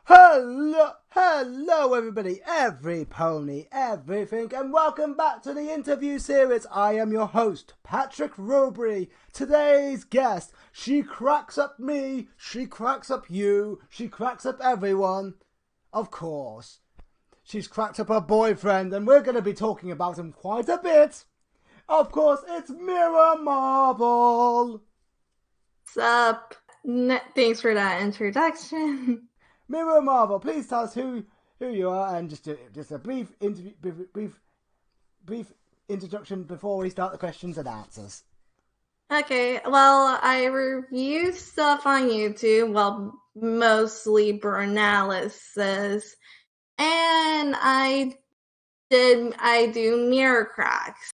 Hello everybody, every pony, everything, and welcome back to the interview series. I am your host, Patrick Rowberry. Today's guest, she cracks up me, she cracks up you, she cracks up everyone. Of course, she's cracked up her boyfriend, and we're going to be talking about him quite a bit. Of course, it's Mirror Marvel. What's up? Thanks for that introduction. Mirror Marvel, please tell us who you are and just a brief introduction before we start the questions and answers. Okay, well, I review stuff on YouTube, well, mostly Bernalysis, and I do mirror cracks,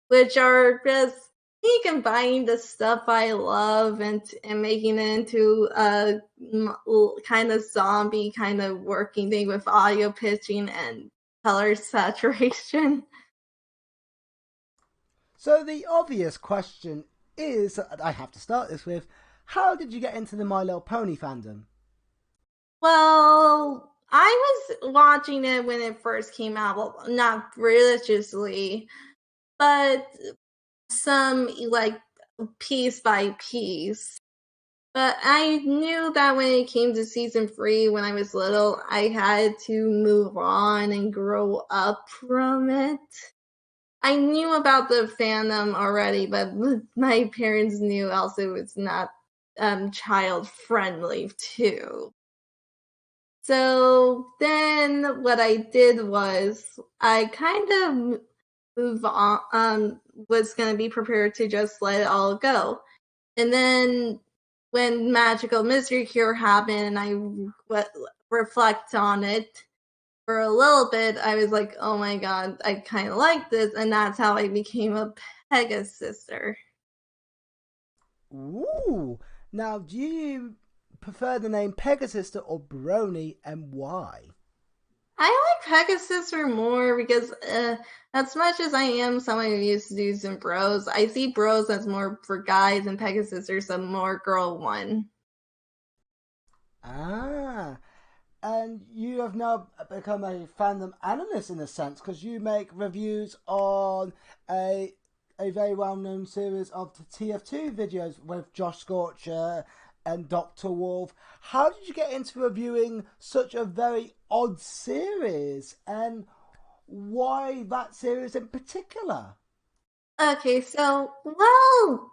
which are just me combining the stuff I love and making it into a kind of zombie kind of working thing with audio pitching and color saturation. So the obvious question is that I have to start this with: how did you get into the My Little Pony fandom? Well, I was watching it when it first came out. Well, not religiously, but some like piece by piece. But I knew that when it came to season 3, when I was little, I had to move on and grow up from it. I knew about the fandom already, but my parents knew also it was not child friendly too. So then what I did was I kind of move on, was going to be prepared to just let it all go. And then when Magical Mystery Cure happened and I reflect on it for a little bit, I was like, oh my god, I kind of like this. And that's how I became a Pegasus sister. Ooh, now do you prefer the name Pegasus or Brony, and why? I like Pegasus more because as much as I am someone who used to do some bros, I see bros as more for guys and Pegasus are some more girl one. Ah, and you have now become a fandom analyst in a sense because you make reviews on a very well known series of the TF2 videos with Josh Scorcher and Dr. Wolf. How did you get into reviewing such a very odd series, and why that series in particular? Okay, so, well,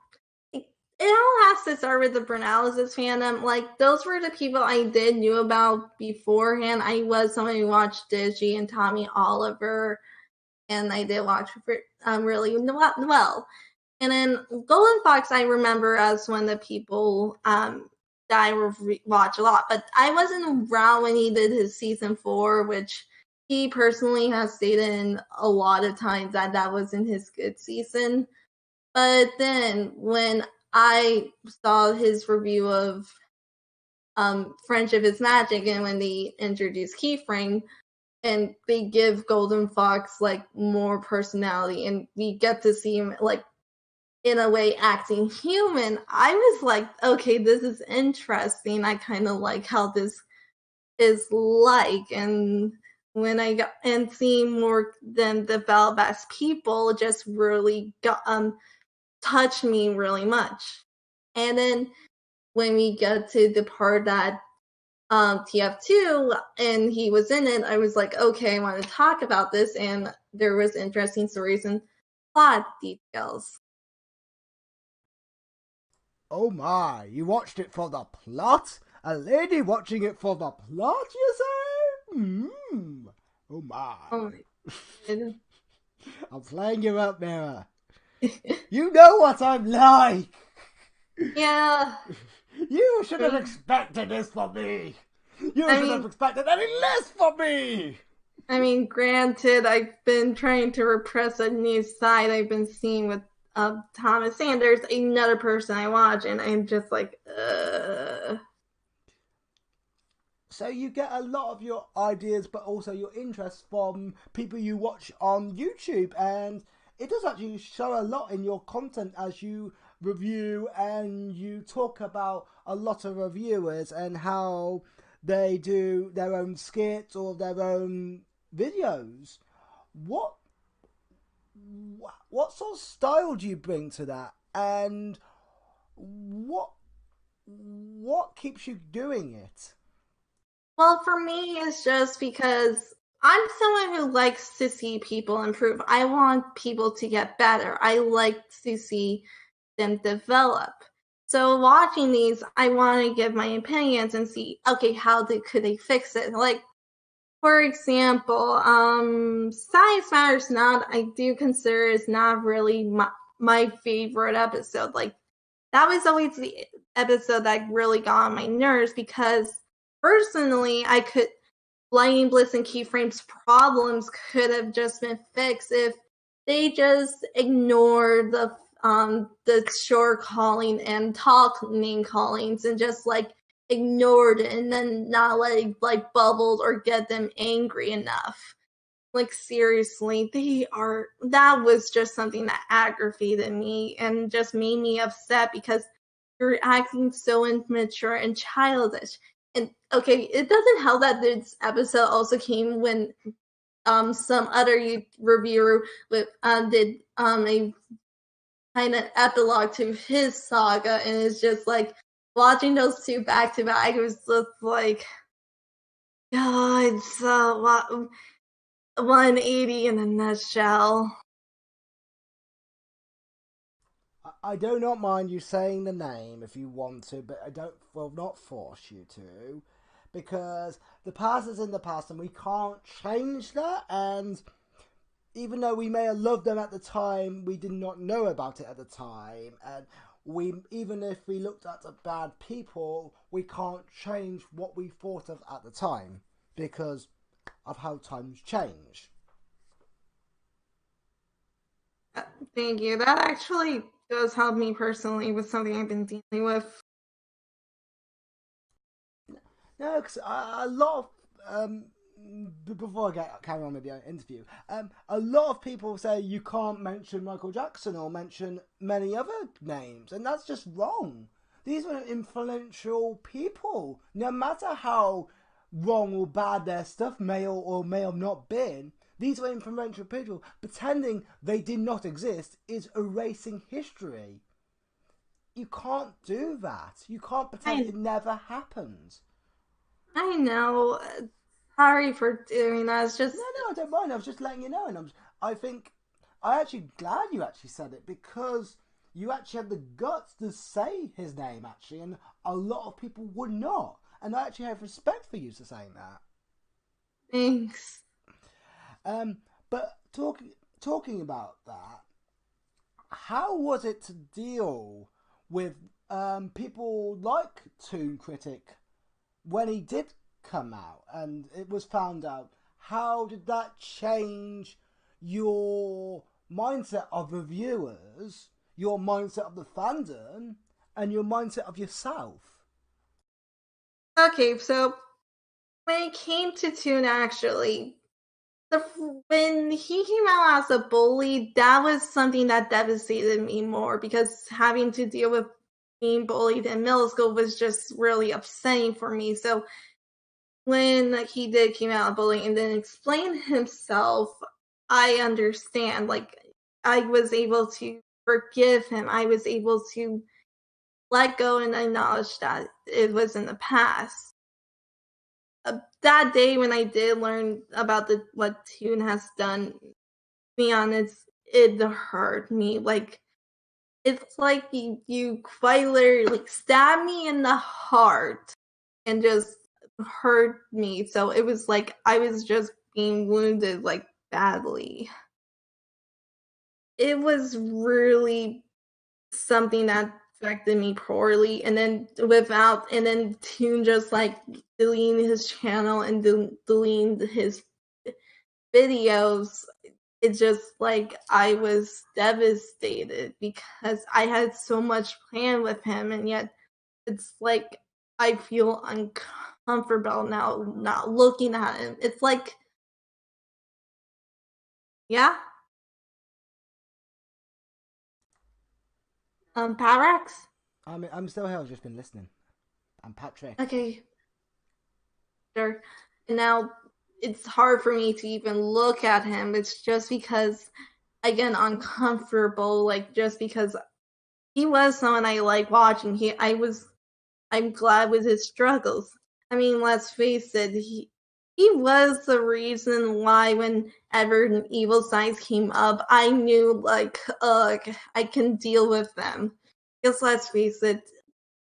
it all has to start with the Bernalysis fandom. Like, those were the people I did knew about beforehand. I was someone who watched Digi and Tommy Oliver, and I did watch really well. And then Golden Fox, I remember as one of the people that I watch a lot. But I wasn't around when he did his season 4, which he personally has stated in a lot of times that that wasn't his good season. But then when I saw his review of Friendship is Magic, and when they introduced Keyframe, and they give Golden Fox like more personality, and we get to see him like in a way acting human, I was like, okay, this is interesting. I kind of like how this is like. And when I got and seeing more than develop as people just really got touched me really much. And then when we get to the part that TF2 and he was in it, I was like, okay, I want to talk about this. And there was interesting stories and plot details. Oh my, you watched it for the plot? A lady watching it for the plot, you say? Hmm. Oh my. Oh my I'm playing you up, Mirror. You know what I'm like! Yeah. You should have expected this from me! You I should have mean, expected any less from me! granted, I've been trying to repress a new side I've been seeing with Thomas Sanders, another person I watch, and I'm just like, So you get a lot of your ideas, but also your interests from people you watch on YouTube, and it does actually show a lot in your content as you review and you talk about a lot of reviewers and how they do their own skits or their own videos. What what sort of style do you bring to that, and what what keeps you doing it? Well, for me, it's just because I'm someone who likes to see people improve. I want people to get better. I like to see them develop. So watching these, I want to give my opinions and see, okay, could they fix it? Like, for example, Science Matters Not, I do consider is not really my favorite episode. Like, that was always the episode that really got on my nerves because personally, I could Lightning Bliss and Keyframe's problems could have just been fixed if they just ignored the short calling and talk name callings and just like ignored it and then not letting like bubbles or get them angry enough. Like seriously, that was just something that aggravated me and just made me upset because you're acting so immature and childish. And okay, it doesn't help that this episode also came when some other reviewer with did a kind of epilogue to his saga, and it's just like watching those two back to back. It was just like, God, so 180 in a nutshell. I do not mind you saying the name if you want to, but I don't will not force you to, because the past is in the past and we can't change that. And even though we may have loved them at the time, we did not know about it at the time. And we, even if we looked at the bad people, we can't change what we thought of at the time because of how times change. Thank you. That actually does help me personally with something I've been dealing with. No, because a lot of before I carry on with the interview, a lot of people say you can't mention Michael Jackson or mention many other names, and that's just wrong. These were influential people. No matter how wrong or bad their stuff may or may have not been, these were influential people. Pretending they did not exist is erasing history. You can't do that. You can't pretend I it never happened. I know. Sorry for doing that. It's No, just no, I don't mind. I was just letting you know, and I think I actually glad you actually said it because you actually had the guts to say his name actually, and a lot of people would not. And I actually have respect for you for saying that. thanks. Um, but talking about that, how was it to deal with people like Toon Critic when he did come out and it was found out? How did that change your mindset of the viewers, your mindset of the fandom, and your mindset of yourself? Okay, so when it came to Toon, actually, when he came out as a bully, that was something that devastated me more because having to deal with being bullied in middle school was just really upsetting for me. So when he did came out bullying and then explain himself, I understand. Like I was able to forgive him. I was able to let go and acknowledge that it was in the past. That day when I did learn about what Toon has done, to be honest, it hurt me. Like it's like you quite literally like stabbed me in the heart and just hurt me. So it was like I was just being wounded like badly. It was really something that affected me poorly. And then Toon just like deleting his channel and deleting his videos. It's just like I was devastated because I had so much planned with him, and yet it's like I feel uncomfortable now not looking at him. It's like, yeah, Parax. I'm still here. I've just been listening. I'm Patrick. Okay, character, and now it's hard for me to even look at him. It's just because I get uncomfortable, like just because he was someone I like watching. I'm glad with his struggles. I mean, let's face it, he was the reason why whenever evil signs came up, I knew like, ugh, I can deal with them. Because let's face it,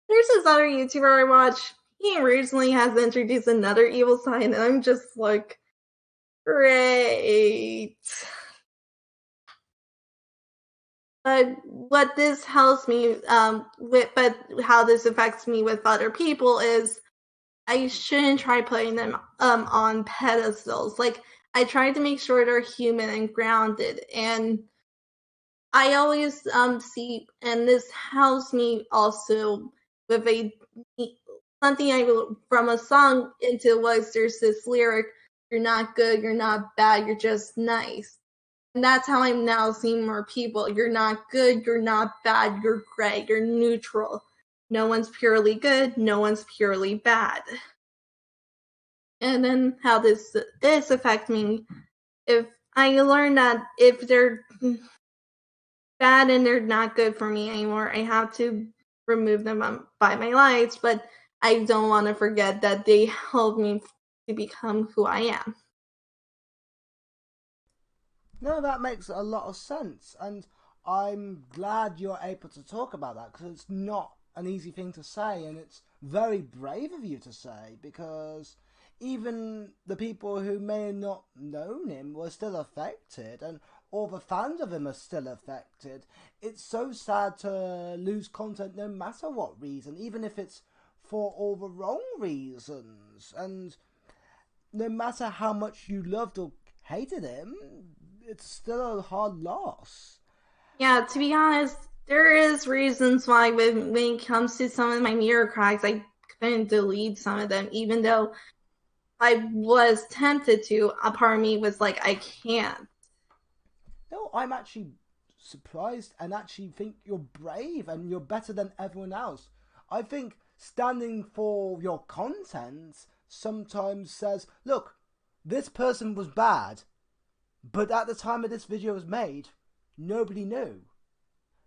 there's this other YouTuber I watch. He recently has introduced another evil sign, and I'm just like, great. But what this helps me but how this affects me with other people is I shouldn't try putting them on pedestals. Like I try to make sure they're human and grounded, and I always see, and this helps me also with something from a song into was there's this lyric: "You're not good, you're not bad, you're just nice." And that's how I'm now seeing more people. You're not good, you're not bad, you're gray, you're neutral. No one's purely good, no one's purely bad. And then how this affects me, if I learn that if they're bad and they're not good for me anymore, I have to remove them by my lights, but I don't want to forget that they helped me to become who I am. No, that makes a lot of sense, and I'm glad you're able to talk about that because it's not an easy thing to say, and it's very brave of you to say because even the people who may have not known him were still affected, and all the fans of him are still affected. It's so sad to lose content no matter what reason, even if it's for all the wrong reasons, and no matter how much you loved or hated him, it's still a hard loss. Yeah, to be honest, there is reasons why when it comes to some of my mirror cracks, I couldn't delete some of them, even though I was tempted to. A part of me was like, I can't. No, I'm actually surprised and actually think you're brave and you're better than everyone else. I think standing for your content sometimes says, look, this person was bad, but at the time of this video was made, nobody knew.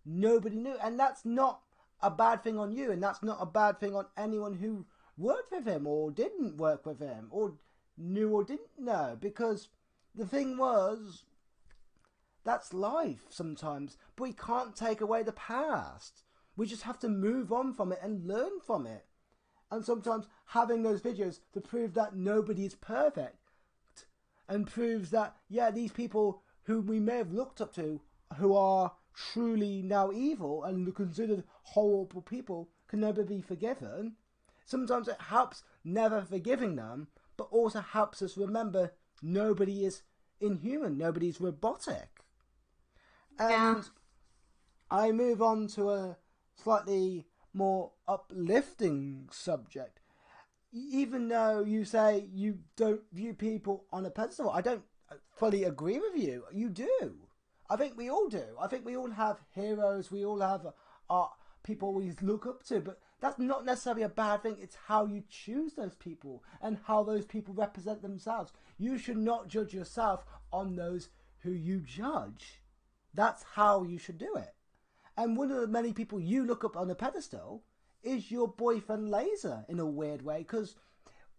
Nobody knew. And that's not a bad thing on you, and that's not a bad thing on anyone who worked with him or didn't work with him or knew or didn't know. Because the thing was, that's life sometimes, but we can't take away the past. We just have to move on from it and learn from it. And sometimes having those videos to prove that nobody is perfect and proves that, yeah, these people who we may have looked up to, who are truly now evil and considered horrible people, can never be forgiven. Sometimes it helps never forgiving them, but also helps us remember nobody is inhuman, nobody's robotic. Yeah. And I move on to a slightly more uplifting subject. Even though you say you don't view people on a pedestal, I don't fully agree with you. You do. I think we all do. I think we all have heroes. We all have people we look up to. But that's not necessarily a bad thing. It's how you choose those people and how those people represent themselves. You should not judge yourself on those who you judge. That's how you should do it. And one of the many people you look up on a pedestal is your boyfriend Laser in a weird way, because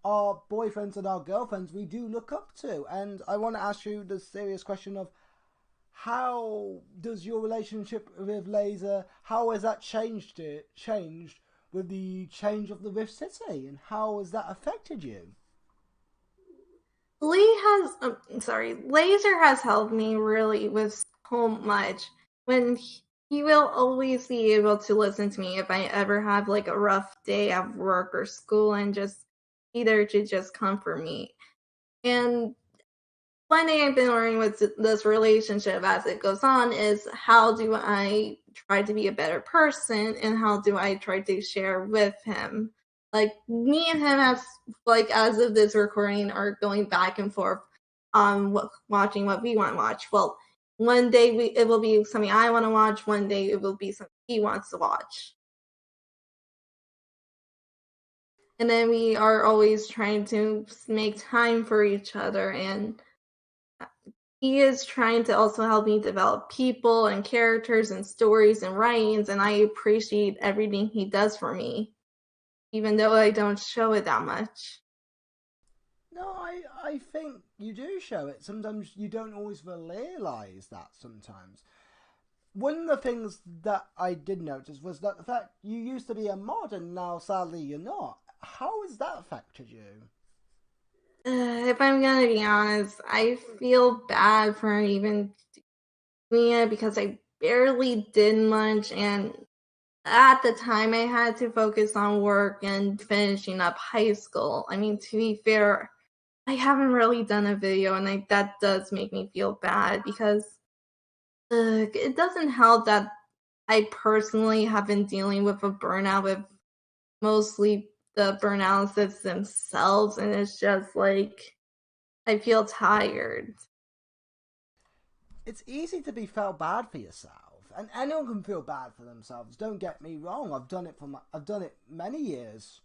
our boyfriends and our girlfriends we do look up to. And I want to ask you the serious question of how does your relationship with Laser, how has that changed with the change of the Rift City, and how has that affected you? Laser has helped me really with so much. When he will always be able to listen to me if I ever have like a rough day at work or school, and just either to just comfort me. And one thing I've been learning with this relationship as it goes on is how do I try to be a better person, and how do I try to share with him. Like me and him have like as of this recording are going back and forth on watching what we want to watch. Well, one day it will be something I want to watch. One day it will be something he wants to watch. And then we are always trying to make time for each other, and he is trying to also help me develop people and characters and stories and writings, and I appreciate everything he does for me, even though I don't show it that much. No, I think you do show it. Sometimes you don't always realise that sometimes. One of the things that I did notice was that the fact you used to be a mod and now sadly you're not. How has that affected you? If I'm gonna be honest, I feel bad for even doing it because I barely did much, and at the time I had to focus on work and finishing up high school. I mean, to be fair, I haven't really done a video, and that does make me feel bad because it doesn't help that I personally have been dealing with a burnout with mostly the burnouts themselves, and it's just like I feel tired. It's easy to be felt bad for yourself, and anyone can feel bad for themselves. Don't get me wrong. I've done it many years.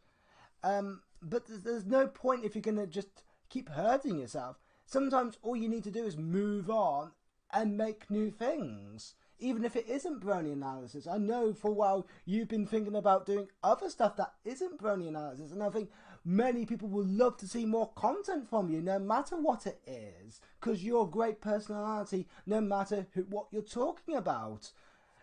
But there's no point if you're gonna just keep hurting yourself. Sometimes all you need to do is move on and make new things. Even if it isn't brony analysis. I know for a while you've been thinking about doing other stuff that isn't brony analysis, and I think many people would love to see more content from you, no matter what it is, because you're a great personality, no matter what you're talking about.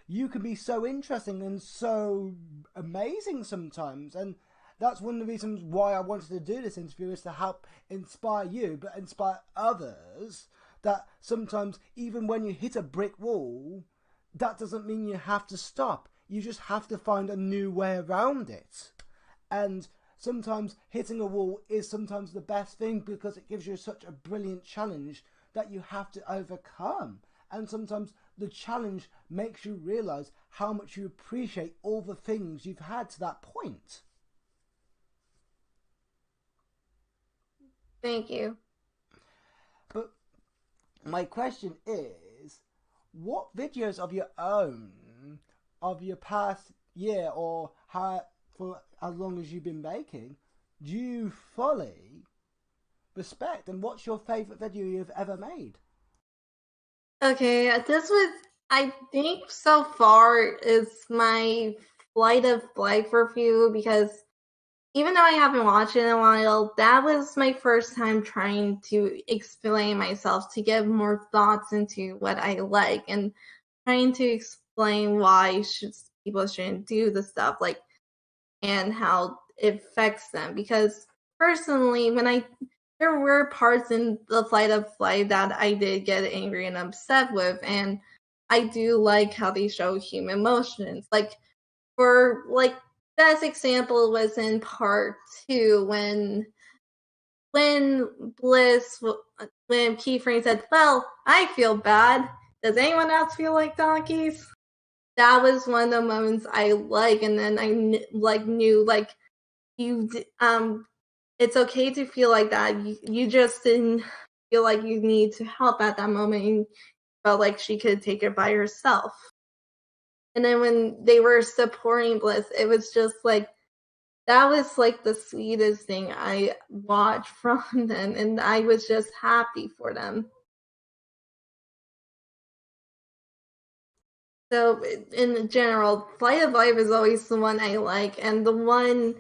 You can be so interesting and so amazing sometimes, and that's one of the reasons why I wanted to do this interview, is to help inspire you, but inspire others, that sometimes even when you hit a brick wall, that doesn't mean you have to stop. You just have to find a new way around it. And sometimes hitting a wall is sometimes the best thing, because it gives you such a brilliant challenge that you have to overcome. And sometimes the challenge makes you realise how much you appreciate all the things you've had to that point. Thank you. But my question is, what videos of your own, of your past year, or how, for as long as you've been making, do you fully respect, and what's your favourite video you've ever made? Okay, this was, I think so far, is my Flight of Life review, because even though I haven't watched it in a while, that was my first time trying to explain myself, to get more thoughts into what I like, and trying to explain why people shouldn't do the stuff, like, and how it affects them. Because personally, there were parts in the Flight of Flight that I did get angry and upset with, and I do like how they show human emotions. Like, for like, best example was in part two, when Bliss, when Keyframe said, "Well, I feel bad. Does anyone else feel like donkeys?" That was one of the moments I like, and then I knew, like, you it's okay to feel like that. You just didn't feel like you need to help at that moment. You felt like she could take it by herself. And then when they were supporting Bliss, it was just like, that was like the sweetest thing I watched from them, and I was just happy for them. So in general, Flight of Life is always the one I like, and the one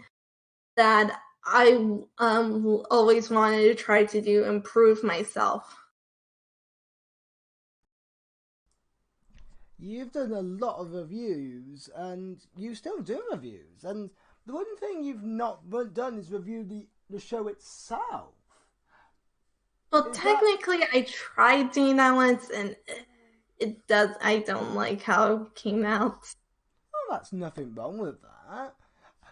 that I always wanted to try to do, improve myself. You've done a lot of reviews, and you still do reviews, and the one thing you've not done is review the show itself. Well, Is that... technically, I tried doing that once, and I don't like how it came out. Oh, that's nothing wrong with that.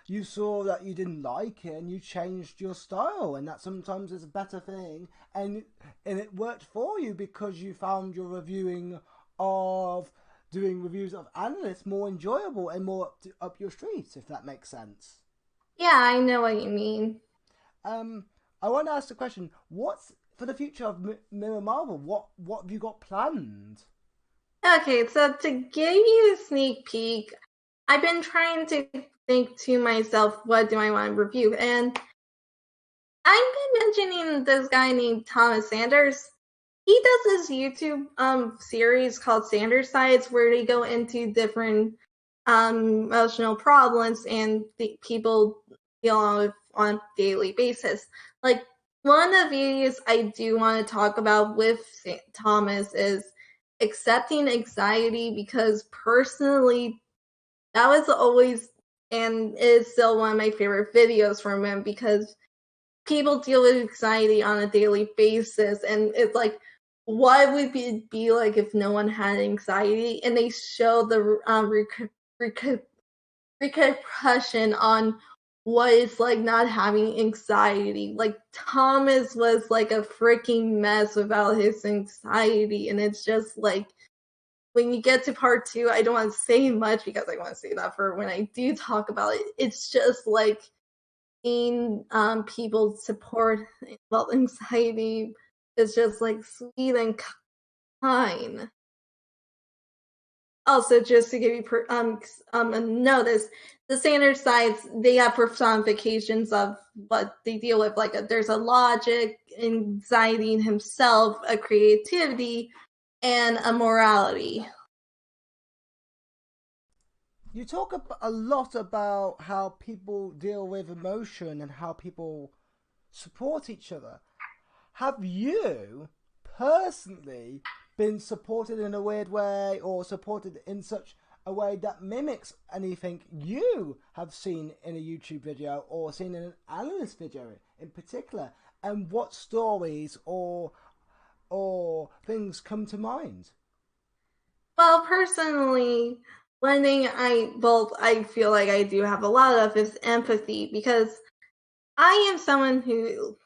You saw that you didn't like it and you changed your style, and that sometimes is a better thing, and it worked for you because you found your reviewing of doing reviews of analysts more enjoyable and more up your street, if that makes sense. Yeah, I know what you mean. um I want to ask the question, what's for the future of Mirror Marvel? What have you got planned? Okay, so to give you a sneak peek, I've been trying to think to myself, what do I want to review? And I've been mentioning this guy named Thomas Sanders. He does this YouTube series called Sanders Sides, where they go into different emotional problems and people deal with on a daily basis. Like, one of the videos I do want to talk about with Thomas is accepting anxiety, because personally, that was always and is still one of my favorite videos from him, because people deal with anxiety on a daily basis, and it's like, what would it be like if no one had anxiety? And they show the repercussion on what it's like not having anxiety. Like, Thomas was like a freaking mess without his anxiety, and it's just like, when you get to part 2, I don't want to say much because I want to say that for when I do talk about it. It's just like seeing people support about anxiety is just like sweet and kind. Also, just to give you a notice, the standard sides, they have personifications of what they deal with. Like, there's a logic, anxiety in himself, a creativity, and a morality. You talk a lot about how people deal with emotion and how people support each other. Have you personally been supported in a weird way, or supported in such a way that mimics anything you have seen in a YouTube video or seen in an analyst video in particular? And what stories or things come to mind? Well, personally, one thing I feel like I do have a lot of is empathy, because I am someone who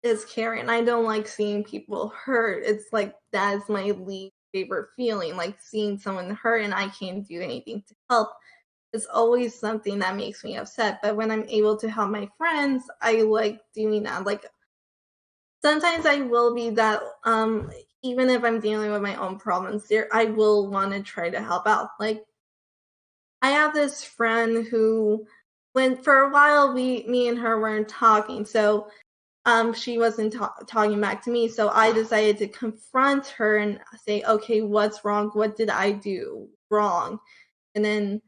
is caring. I don't like seeing people hurt. It's like, that is my least favorite feeling, like seeing someone hurt and I can't do anything to help. It's always something that makes me upset. But when I'm able to help my friends, I like doing that. Like, sometimes I will be that even if I'm dealing with my own problems there, I will want to try to help out. Like, I have this friend who, when for a while me and her weren't talking, so she wasn't talking back to me, so I decided to confront her and say, okay, what's wrong? What did I do wrong? And then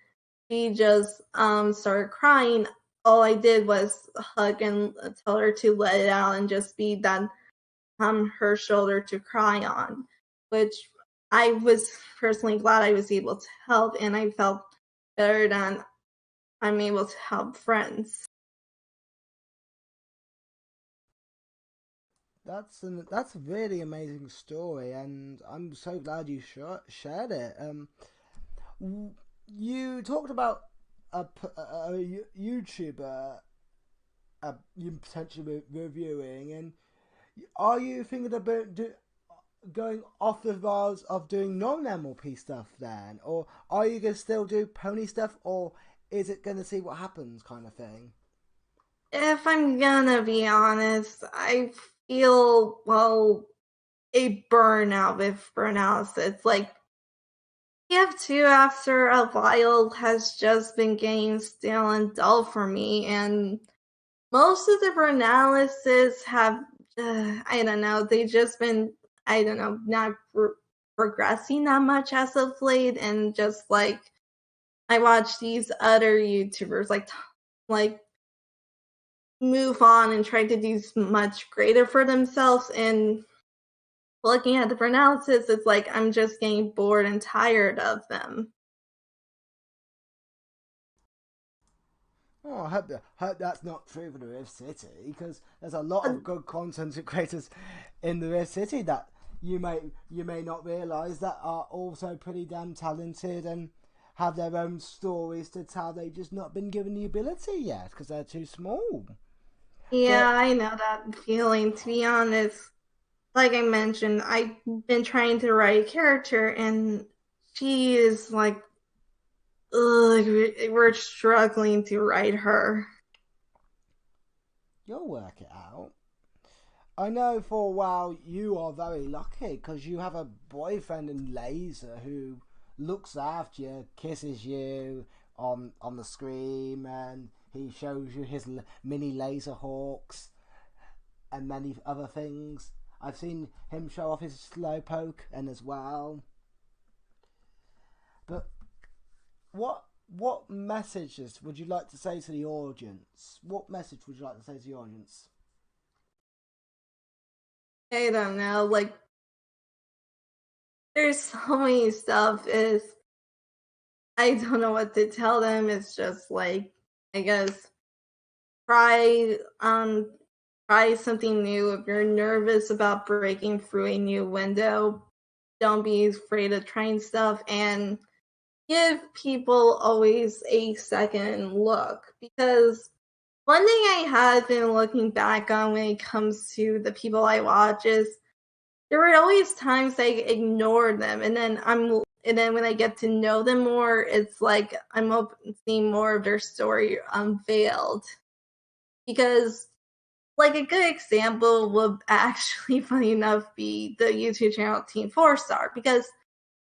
she just started crying. All I did was hug and tell her to let it out and just be that her shoulder to cry on, which I was personally glad I was able to help, and I felt better than I'm able to help friends. That's a really amazing story, and I'm so glad you shared it. You talked about a YouTuber you potentially reviewing, and are you thinking about going off the rails of doing non-MLP stuff then, or are you gonna still do pony stuff, or is it gonna see what happens kind of thing? If I'm gonna be honest, I feel, well, a burnout with burnout. It's like, TF2 after a while has just been getting stale and dull for me, and most of the analysis have, I don't know, they just been, I don't know, not progressing that much as of late, and just like, I watch these other YouTubers like move on and try to do much greater for themselves, and looking at the analysis, it's like I'm just getting bored and tired of them. Oh, hope that's not true for the Rift City, because there's a lot of good content creators in the Rift City that you may not realise that are also pretty damn talented and have their own stories to tell. They've just not been given the ability yet because they're too small. Yeah, But I know that feeling. To be honest, like I mentioned, I've been trying to write a character, and she is like, ugh, we're struggling to write her. you'll work it out. I know for a while you are very lucky because you have a boyfriend in Laser who looks after you, kisses you, on the screen, and he shows you his mini laser hawks and many other things. I've seen him show off his slowpoke and as well. But what messages would you like to say to the audience? What message would you like to say to the audience? I don't know. Like, there's so many stuff. Is I don't know what to tell them. It's just like, I guess, try try something new. If you're nervous about breaking through a new window, don't be afraid of trying stuff, and give people always a second look. Because one thing I have been looking back on when it comes to the people I watch is there were always times I ignored them, and then when I get to know them more, it's like I'm open to seeing more of their story unveiled. Because, like, a good example would actually, funny enough, be the YouTube channel Team 4-Star, because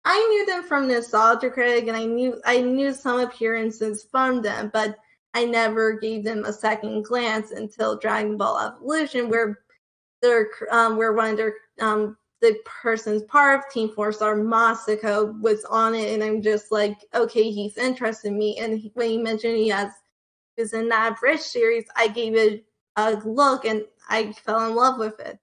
I knew them from Nostalgia Critic, and I knew some appearances from them, but I never gave them a second glance until Dragon Ball Evolution, where where one of their the person's part of Team 4-Star, Masako, was on it, and I'm just like, okay, he's interested in me. And when he mentioned he was in that Bridge series, I gave it a look, and I fell in love with it.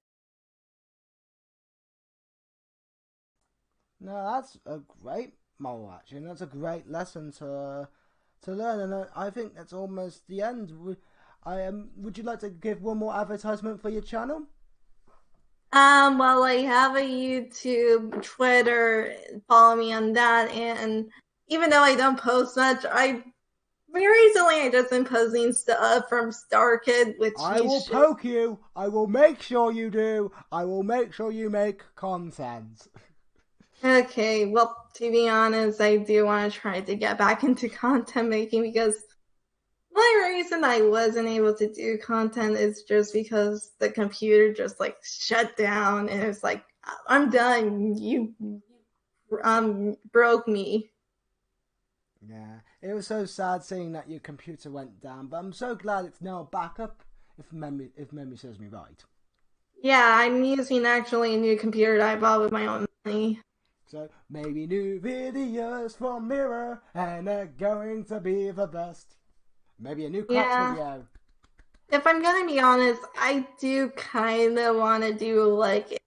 No, that's a great moral action. That's a great lesson to learn, and I think that's almost the end. Would you like to give one more advertisement for your channel? Well, I have a YouTube, Twitter, follow me on that, and even though I don't post much, recently I just been posting stuff from Star Kid, which I will poke you. I will make sure you do. I will make sure you make content. Okay, well, to be honest, I do want to try to get back into content making, because my reason I wasn't able to do content is just because the computer just like shut down, and it's like, I'm done. You broke me. Yeah, it was so sad seeing that your computer went down, but I'm so glad it's now back up. If memory serves me right. Yeah, I'm using actually a new computer that I bought with my own money. So maybe new videos from Mirror, and they're going to be the best. Maybe a new cracks video. If I'm gonna be honest, I do kind of want to do like a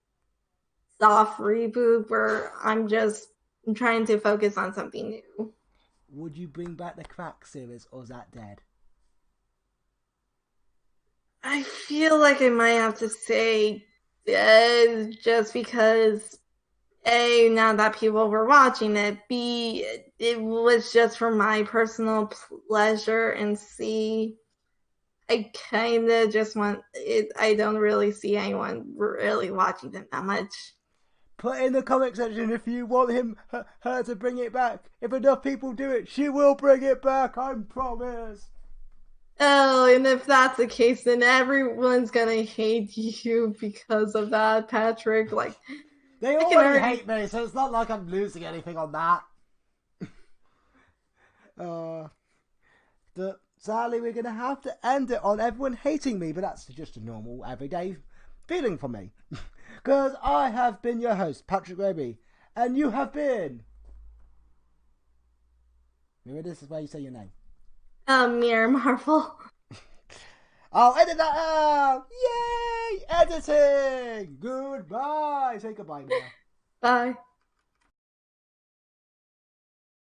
soft reboot where I'm trying to focus on something new. Would you bring back the crack series, or is that dead? I feel like I might have to say dead, just because A, now that people were watching it, B, it was just for my personal pleasure, and C, I kind of just want it. I don't really see anyone really watching them that much. Put in the comment section if you want her to bring it back. If enough people do it, she will bring it back, I promise. Oh, and if that's the case, then everyone's gonna hate you because of that, Patrick. Like, they already hate me, so it's not like I'm losing anything on that. Sadly, we're gonna have to end it on everyone hating me, but that's just a normal, everyday feeling for me. Because I have been your host, Patrick Rowberry, and you have been... Remember, this is where you say your name. Mirror Marvel. I'll edit that out! Yay! Editing! Goodbye! Say goodbye now. Bye.